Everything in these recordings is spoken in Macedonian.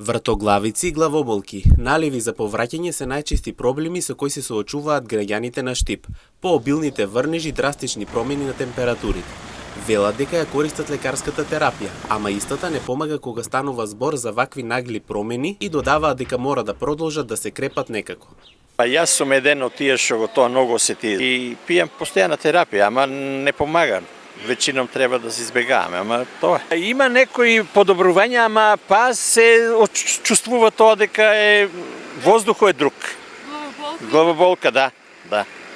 Вртоглавици и главоболки, наливи за повраќање се најчести проблеми со кои се соочуваат граѓаните на Штип, по обилните врнежи и драстични промени на температурите. Велат дека ја користат лекарската терапија, ама истата не помага кога станува збор за вакви нагли промени и додаваат дека мора да продолжат да се крепат некако. Па јас сум еден од тие што го тоа многу осети и пијам постојана терапија, ама не помага. Веćinom треба да се избегаваме, ама тоа. Има некои подобрувања, ама па се чувствува тоа дека воздухот е друг. Главоболка, да.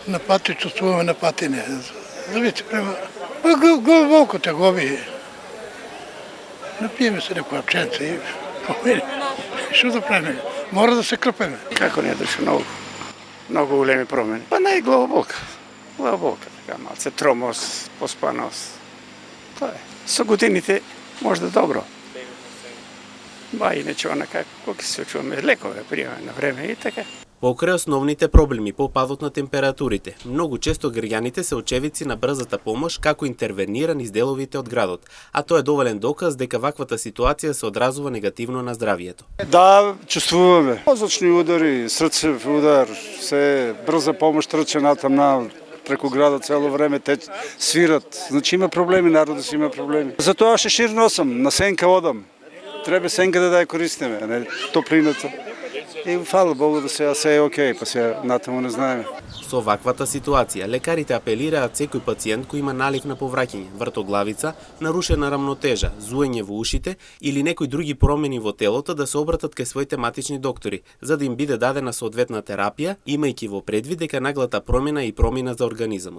На пати чувствуваме, на пати не. Зависи према. Главоболката го би. Напиеме се некоја пченца и помени. Што да правиме? Мора да се крпеме. Како не дошло многу големи промени. Па не е главоболка. Главоболка. Малце тромоз, поспаност. Тоа е. Со годините може да добро. Ба, иначе онака, кога се чуваме лекове, приемаме на време и така. Покрај основните проблеми по падот на температурите, многу често граѓаните се очевици на брзата помош како интервенира низ деловите од градот, а тоа е доволен доказ дека ваквата ситуација се одразува негативно на здравието. Да, чувствуваме. Мозочни удари, срцев удар, се брза помош трче натамна преку градот цело време, те свират. Значи има проблеми, народот си има проблеми. Затоа шешир носам, на сенка одам. Треба сенката да ја користиме, а не топлината. И фала Богу да се е окей, па се натаму не знаеме. Со ваквата ситуација, лекарите апелираат секој пациент кој има налив на повраќање, вртоглавица, нарушена рамнотежа, зуење во ушите или некои други промени во телото да се обратат кај своите матични доктори, за да им биде дадена соодветна терапија, имајќи во предвид дека наглата промена е и промена за организамот.